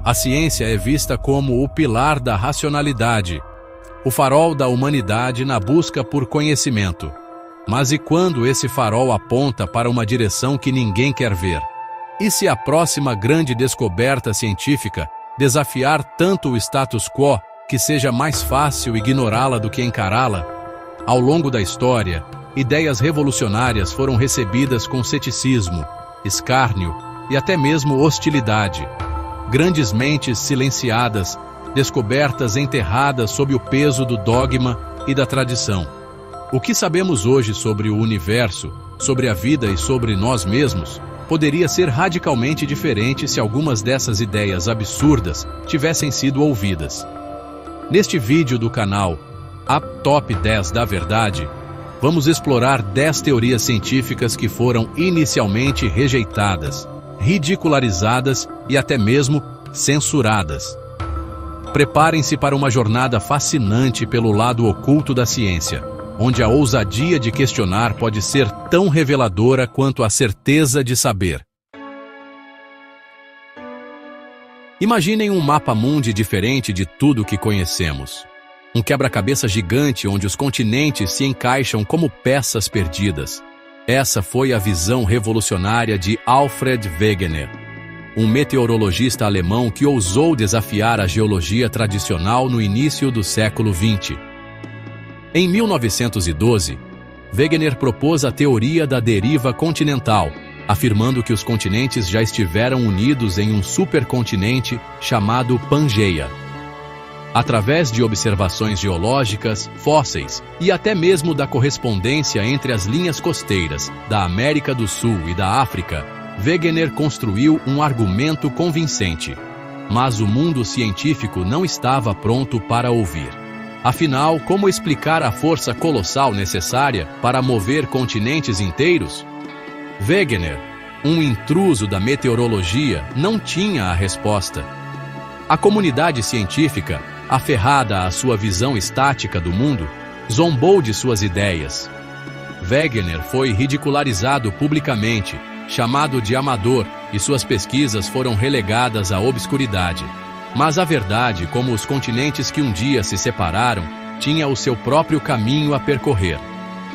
A ciência é vista como o pilar da racionalidade, o farol da humanidade na busca por conhecimento. Mas e quando esse farol aponta para uma direção que ninguém quer ver? E se a próxima grande descoberta científica desafiar tanto o status quo que seja mais fácil ignorá-la do que encará-la? Ao longo da história, ideias revolucionárias foram recebidas com ceticismo, escárnio e até mesmo hostilidade. Grandes mentes silenciadas, descobertas enterradas sob o peso do dogma e da tradição. O que sabemos hoje sobre o universo, sobre a vida e sobre nós mesmos, poderia ser radicalmente diferente se algumas dessas ideias absurdas tivessem sido ouvidas. Neste vídeo do canal, a Top 10 da Verdade, vamos explorar 10 teorias científicas que foram inicialmente rejeitadas, ridicularizadas e até mesmo censuradas. Preparem-se para uma jornada fascinante pelo lado oculto da ciência, onde a ousadia de questionar pode ser tão reveladora quanto a certeza de saber. Imaginem um mapa-mundi diferente de tudo que conhecemos. Um quebra-cabeça gigante onde os continentes se encaixam como peças perdidas. Essa foi a visão revolucionária de Alfred Wegener, um meteorologista alemão que ousou desafiar a geologia tradicional no início do século XX. Em 1912, Wegener propôs a teoria da deriva continental, afirmando que os continentes já estiveram unidos em um supercontinente chamado Pangeia. Através de observações geológicas, fósseis e até mesmo da correspondência entre as linhas costeiras da América do Sul e da África, Wegener construiu um argumento convincente. Mas o mundo científico não estava pronto para ouvir. Afinal, como explicar a força colossal necessária para mover continentes inteiros? Wegener, um intruso da meteorologia, não tinha a resposta. A comunidade científica, aferrada à sua visão estática do mundo, zombou de suas ideias. Wegener foi ridicularizado publicamente, chamado de amador, e suas pesquisas foram relegadas à obscuridade. Mas a verdade, como os continentes que um dia se separaram, tinha o seu próprio caminho a percorrer.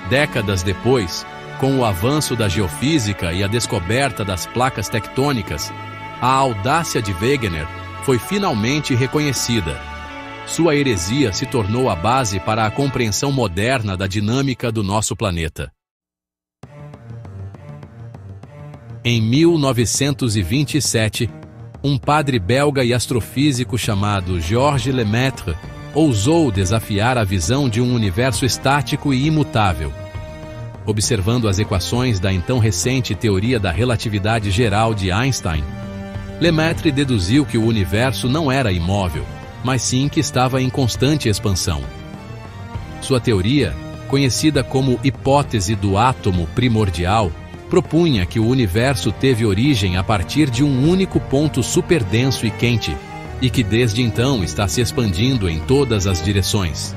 Décadas depois, com o avanço da geofísica e a descoberta das placas tectônicas, a audácia de Wegener foi finalmente reconhecida. Sua heresia se tornou a base para a compreensão moderna da dinâmica do nosso planeta. Em 1927, um padre belga e astrofísico chamado Georges Lemaitre ousou desafiar a visão de um universo estático e imutável. Observando as equações da então recente teoria da relatividade geral de Einstein, Lemaitre deduziu que o universo não era imóvel, mas sim que estava em constante expansão. Sua teoria, conhecida como hipótese do átomo primordial, propunha que o universo teve origem a partir de um único ponto superdenso e quente, e que desde então está se expandindo em todas as direções.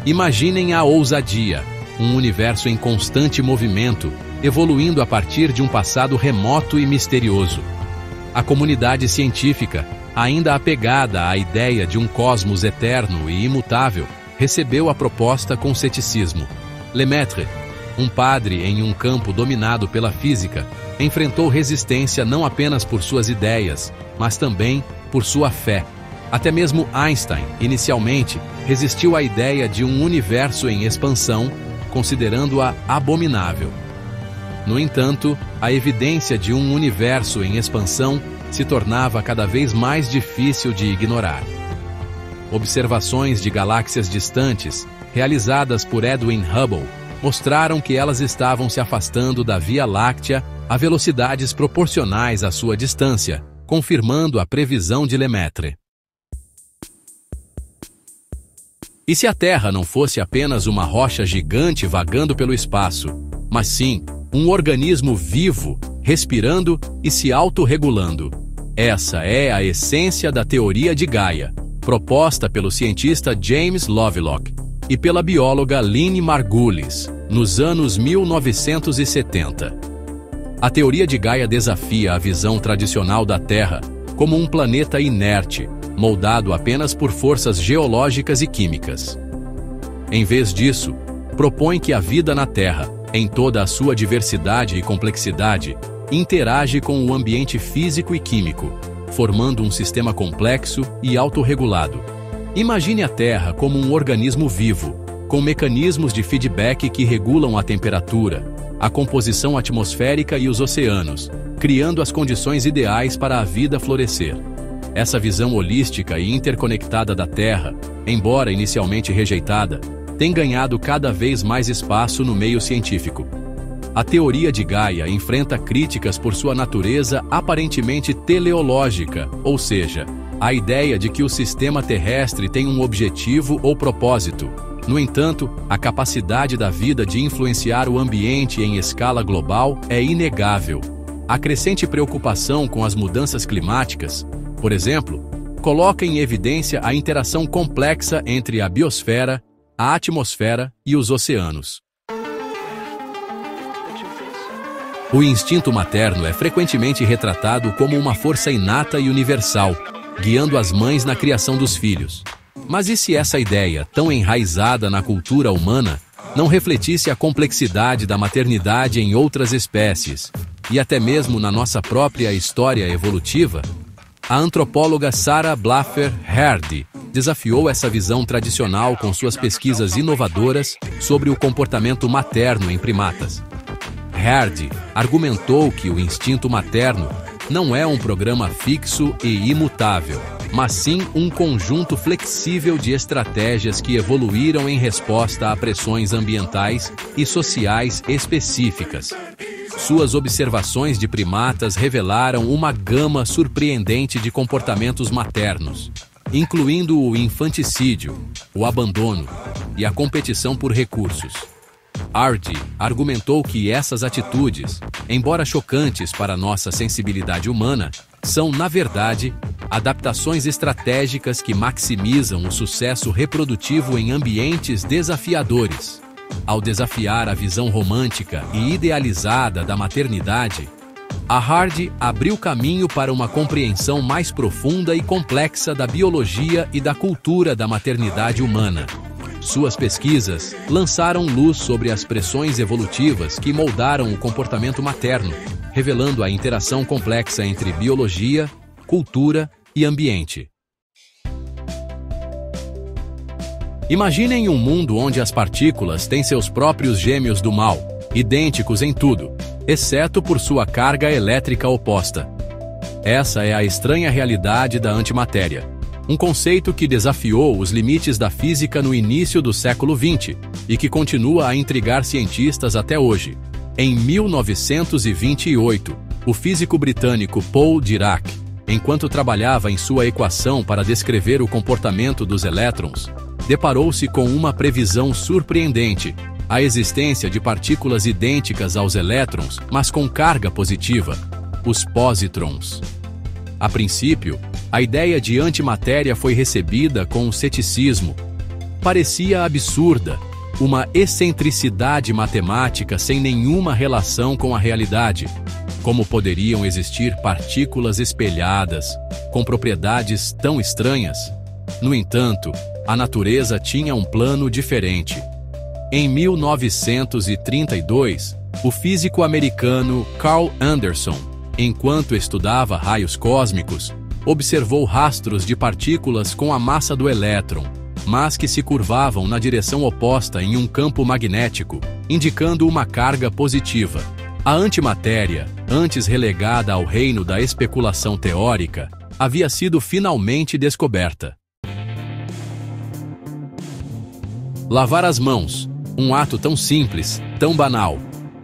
Imaginem a ousadia, um universo em constante movimento, evoluindo a partir de um passado remoto e misterioso. A comunidade científica, ainda apegada à ideia de um cosmos eterno e imutável, recebeu a proposta com ceticismo. Lemaitre, um padre em um campo dominado pela física, enfrentou resistência não apenas por suas ideias, mas também por sua fé. Até mesmo Einstein, inicialmente, resistiu à ideia de um universo em expansão, considerando-a abominável. No entanto, a evidência de um universo em expansão se tornava cada vez mais difícil de ignorar. Observações de galáxias distantes, realizadas por Edwin Hubble, mostraram que elas estavam se afastando da Via Láctea a velocidades proporcionais à sua distância, confirmando a previsão de Lemaitre. E se a Terra não fosse apenas uma rocha gigante vagando pelo espaço, mas sim um organismo vivo, respirando e se autorregulando? Essa é a essência da teoria de Gaia, proposta pelo cientista James Lovelock e pela bióloga Lynn Margulis, nos anos 1970. A teoria de Gaia desafia a visão tradicional da Terra, como um planeta inerte, moldado apenas por forças geológicas e químicas. Em vez disso, propõe que a vida na Terra, em toda a sua diversidade e complexidade, interage com o ambiente físico e químico, formando um sistema complexo e autorregulado. Imagine a Terra como um organismo vivo, com mecanismos de feedback que regulam a temperatura, a composição atmosférica e os oceanos, criando as condições ideais para a vida florescer. Essa visão holística e interconectada da Terra, embora inicialmente rejeitada, tem ganhado cada vez mais espaço no meio científico. A teoria de Gaia enfrenta críticas por sua natureza aparentemente teleológica, ou seja, a ideia de que o sistema terrestre tem um objetivo ou propósito. No entanto, a capacidade da vida de influenciar o ambiente em escala global é inegável. A crescente preocupação com as mudanças climáticas, por exemplo, coloca em evidência a interação complexa entre a biosfera, a atmosfera e os oceanos. O instinto materno é frequentemente retratado como uma força inata e universal, guiando as mães na criação dos filhos. Mas e se essa ideia, tão enraizada na cultura humana, não refletisse a complexidade da maternidade em outras espécies, e até mesmo na nossa própria história evolutiva? A antropóloga Sarah Blaffer Hardy desafiou essa visão tradicional com suas pesquisas inovadoras sobre o comportamento materno em primatas. Hardy argumentou que o instinto materno não é um programa fixo e imutável, mas sim um conjunto flexível de estratégias que evoluíram em resposta a pressões ambientais e sociais específicas. Suas observações de primatas revelaram uma gama surpreendente de comportamentos maternos, incluindo o infanticídio, o abandono e a competição por recursos. Hardy argumentou que essas atitudes, embora chocantes para nossa sensibilidade humana, são, na verdade, adaptações estratégicas que maximizam o sucesso reprodutivo em ambientes desafiadores. Ao desafiar a visão romântica e idealizada da maternidade, a Hardy abriu caminho para uma compreensão mais profunda e complexa da biologia e da cultura da maternidade humana. Suas pesquisas lançaram luz sobre as pressões evolutivas que moldaram o comportamento materno, revelando a interação complexa entre biologia, cultura e ambiente. Imaginem um mundo onde as partículas têm seus próprios gêmeos do mal, idênticos em tudo, exceto por sua carga elétrica oposta. Essa é a estranha realidade da antimatéria, um conceito que desafiou os limites da física no início do século XX e que continua a intrigar cientistas até hoje. Em 1928, o físico britânico Paul Dirac, enquanto trabalhava em sua equação para descrever o comportamento dos elétrons, deparou-se com uma previsão surpreendente: a existência de partículas idênticas aos elétrons, mas com carga positiva, os pósitrons. A princípio, a ideia de antimatéria foi recebida com ceticismo. Parecia absurda, uma excentricidade matemática sem nenhuma relação com a realidade. Como poderiam existir partículas espelhadas, com propriedades tão estranhas? No entanto, a natureza tinha um plano diferente. Em 1932, o físico americano Carl Anderson, enquanto estudava raios cósmicos, observou rastros de partículas com a massa do elétron, mas que se curvavam na direção oposta em um campo magnético, indicando uma carga positiva. A antimatéria, antes relegada ao reino da especulação teórica, havia sido finalmente descoberta. Lavar as mãos, um ato tão simples, tão banal.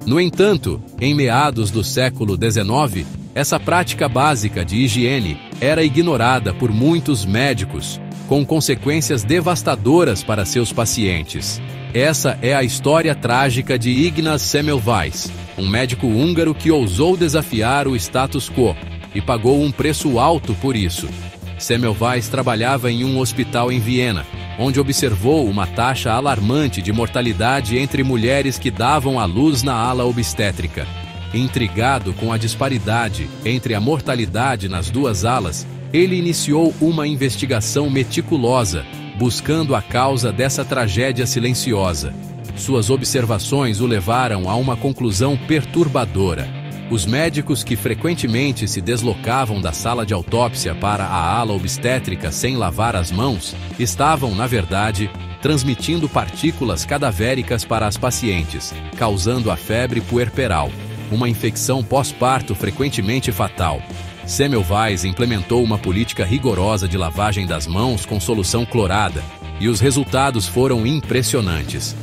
No entanto, em meados do século XIX, essa prática básica de higiene era ignorada por muitos médicos, com consequências devastadoras para seus pacientes. Essa é a história trágica de Ignaz Semmelweis, um médico húngaro que ousou desafiar o status quo e pagou um preço alto por isso. Semmelweis trabalhava em um hospital em Viena, onde observou uma taxa alarmante de mortalidade entre mulheres que davam à luz na ala obstétrica. Intrigado com a disparidade entre a mortalidade nas duas alas, ele iniciou uma investigação meticulosa, buscando a causa dessa tragédia silenciosa. Suas observações o levaram a uma conclusão perturbadora. Os médicos que frequentemente se deslocavam da sala de autópsia para a ala obstétrica sem lavar as mãos, estavam, na verdade, transmitindo partículas cadavéricas para as pacientes, causando a febre puerperal, uma infecção pós-parto frequentemente fatal. Semmelweis implementou uma política rigorosa de lavagem das mãos com solução clorada, e os resultados foram impressionantes.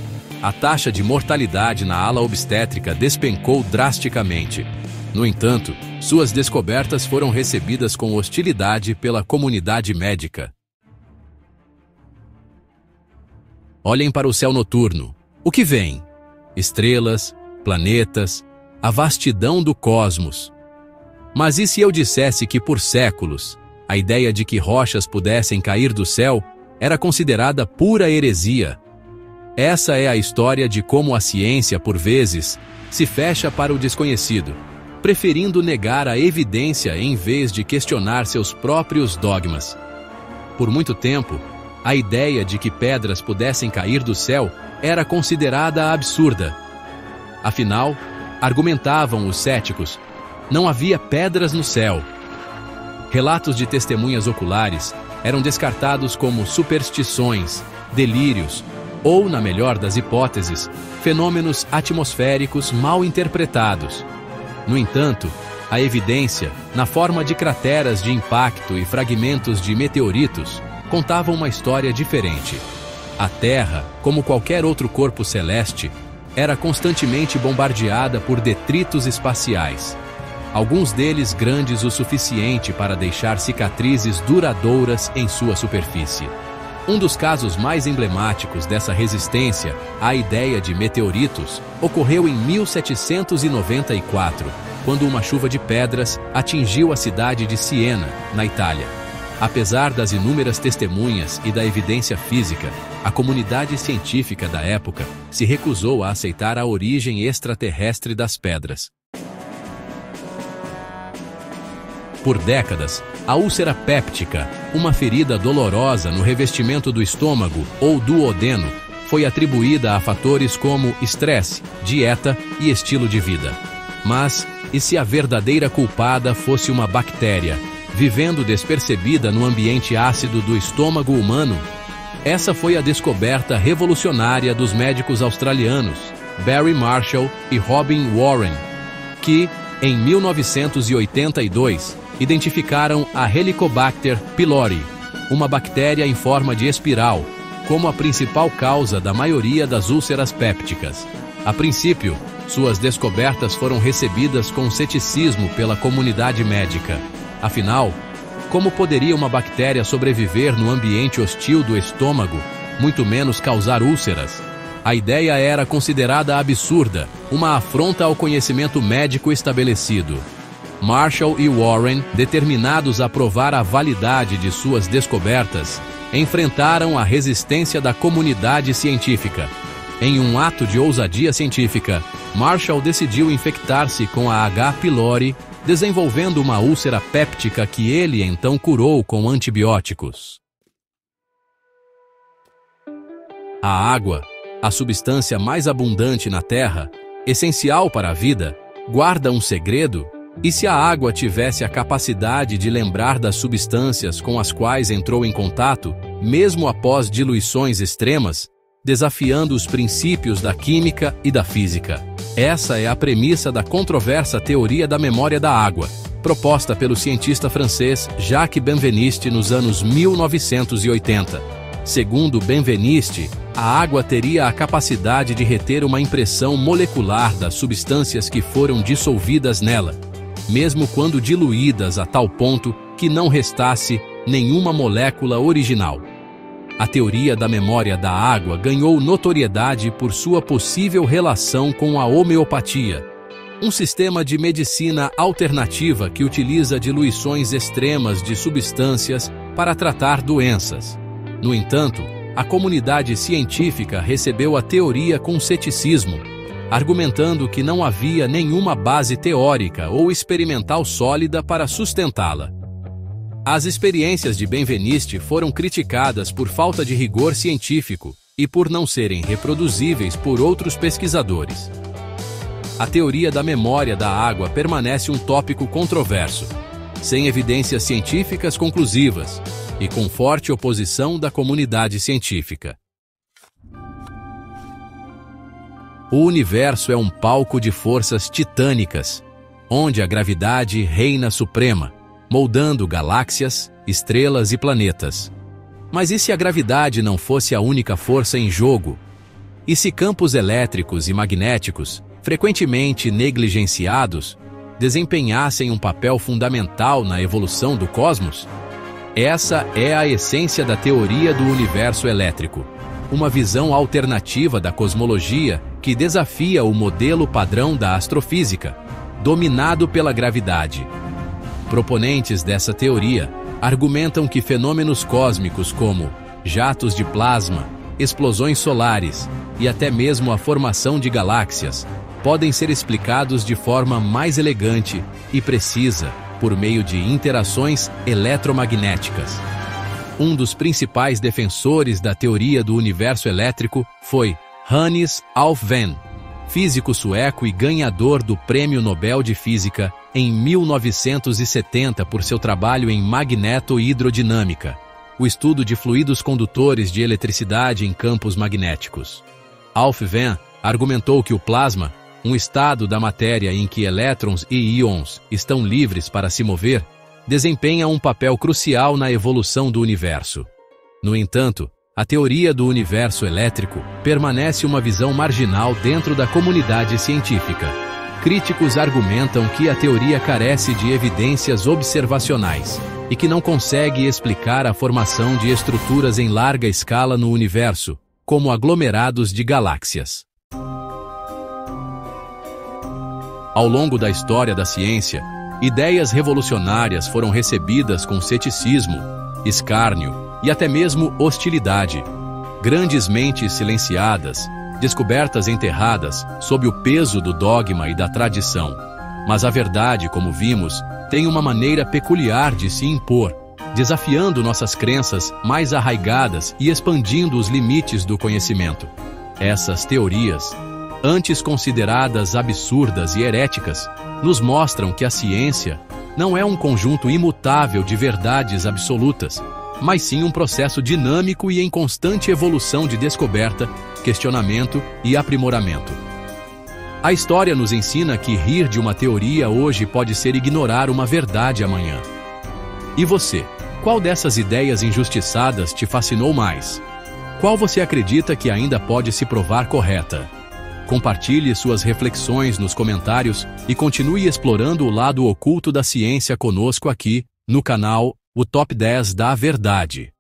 A taxa de mortalidade na ala obstétrica despencou drasticamente. No entanto, suas descobertas foram recebidas com hostilidade pela comunidade médica. Olhem para o céu noturno. O que vem? Estrelas, planetas, a vastidão do cosmos. Mas e se eu dissesse que por séculos, a ideia de que rochas pudessem cair do céu era considerada pura heresia? Essa é a história de como a ciência, por vezes, se fecha para o desconhecido, preferindo negar a evidência em vez de questionar seus próprios dogmas. Por muito tempo, a ideia de que pedras pudessem cair do céu era considerada absurda. Afinal, argumentavam os céticos, não havia pedras no céu. Relatos de testemunhas oculares eram descartados como superstições, delírios, ou, na melhor das hipóteses, fenômenos atmosféricos mal interpretados. No entanto, a evidência, na forma de crateras de impacto e fragmentos de meteoritos, contava uma história diferente. A Terra, como qualquer outro corpo celeste, era constantemente bombardeada por detritos espaciais, alguns deles grandes o suficiente para deixar cicatrizes duradouras em sua superfície. Um dos casos mais emblemáticos dessa resistência à ideia de meteoritos ocorreu em 1794, quando uma chuva de pedras atingiu a cidade de Siena, na Itália. Apesar das inúmeras testemunhas e da evidência física, a comunidade científica da época se recusou a aceitar a origem extraterrestre das pedras. Por décadas, a úlcera péptica, uma ferida dolorosa no revestimento do estômago ou duodeno, foi atribuída a fatores como estresse, dieta e estilo de vida. Mas, e se a verdadeira culpada fosse uma bactéria, vivendo despercebida no ambiente ácido do estômago humano? Essa foi a descoberta revolucionária dos médicos australianos, Barry Marshall e Robin Warren, que, em 1982, identificaram a Helicobacter pylori, uma bactéria em forma de espiral, como a principal causa da maioria das úlceras pépticas. A princípio, suas descobertas foram recebidas com ceticismo pela comunidade médica. Afinal, como poderia uma bactéria sobreviver no ambiente hostil do estômago, muito menos causar úlceras? A ideia era considerada absurda, uma afronta ao conhecimento médico estabelecido. Marshall e Warren, determinados a provar a validade de suas descobertas, enfrentaram a resistência da comunidade científica. Em um ato de ousadia científica, Marshall decidiu infectar-se com a H. pylori, desenvolvendo uma úlcera péptica que ele então curou com antibióticos. A água, a substância mais abundante na Terra, essencial para a vida, guarda um segredo? E se a água tivesse a capacidade de lembrar das substâncias com as quais entrou em contato, mesmo após diluições extremas, desafiando os princípios da química e da física? Essa é a premissa da controversa teoria da memória da água, proposta pelo cientista francês Jacques Benveniste nos anos 1980. Segundo Benveniste, a água teria a capacidade de reter uma impressão molecular das substâncias que foram dissolvidas nela, mesmo quando diluídas a tal ponto que não restasse nenhuma molécula original. A teoria da memória da água ganhou notoriedade por sua possível relação com a homeopatia, um sistema de medicina alternativa que utiliza diluições extremas de substâncias para tratar doenças. No entanto, a comunidade científica recebeu a teoria com ceticismo. argumentando que não havia nenhuma base teórica ou experimental sólida para sustentá-la. As experiências de Benveniste foram criticadas por falta de rigor científico e por não serem reproduzíveis por outros pesquisadores. A teoria da memória da água permanece um tópico controverso, sem evidências científicas conclusivas e com forte oposição da comunidade científica. O universo é um palco de forças titânicas, onde a gravidade reina suprema, moldando galáxias, estrelas e planetas. Mas e se a gravidade não fosse a única força em jogo? E se campos elétricos e magnéticos, frequentemente negligenciados, desempenhassem um papel fundamental na evolução do cosmos? Essa é a essência da teoria do universo elétrico, uma visão alternativa da cosmologia que desafia o modelo padrão da astrofísica, dominado pela gravidade. Proponentes dessa teoria argumentam que fenômenos cósmicos como jatos de plasma, explosões solares e até mesmo a formação de galáxias podem ser explicados de forma mais elegante e precisa por meio de interações eletromagnéticas. Um dos principais defensores da teoria do universo elétrico foi Hannes Alfvén, físico sueco e ganhador do Prêmio Nobel de Física em 1970 por seu trabalho em magnetohidrodinâmica, o estudo de fluidos condutores de eletricidade em campos magnéticos. Alfvén argumentou que o plasma, um estado da matéria em que elétrons e íons estão livres para se mover, desempenha um papel crucial na evolução do universo. No entanto, a teoria do universo elétrico permanece uma visão marginal dentro da comunidade científica. Críticos argumentam que a teoria carece de evidências observacionais e que não consegue explicar a formação de estruturas em larga escala no universo, como aglomerados de galáxias. Ao longo da história da ciência, ideias revolucionárias foram recebidas com ceticismo, escárnio e até mesmo hostilidade. Grandes mentes silenciadas, descobertas enterradas sob o peso do dogma e da tradição. Mas a verdade, como vimos, tem uma maneira peculiar de se impor, desafiando nossas crenças mais arraigadas e expandindo os limites do conhecimento. Essas teorias, antes consideradas absurdas e heréticas, nos mostram que a ciência não é um conjunto imutável de verdades absolutas, mas sim um processo dinâmico e em constante evolução de descoberta, questionamento e aprimoramento. A história nos ensina que rir de uma teoria hoje pode ser ignorar uma verdade amanhã. E você, qual dessas ideias injustiçadas te fascinou mais? Qual você acredita que ainda pode se provar correta? Compartilhe suas reflexões nos comentários e continue explorando o lado oculto da ciência conosco aqui, no canal O Top 10 da Verdade.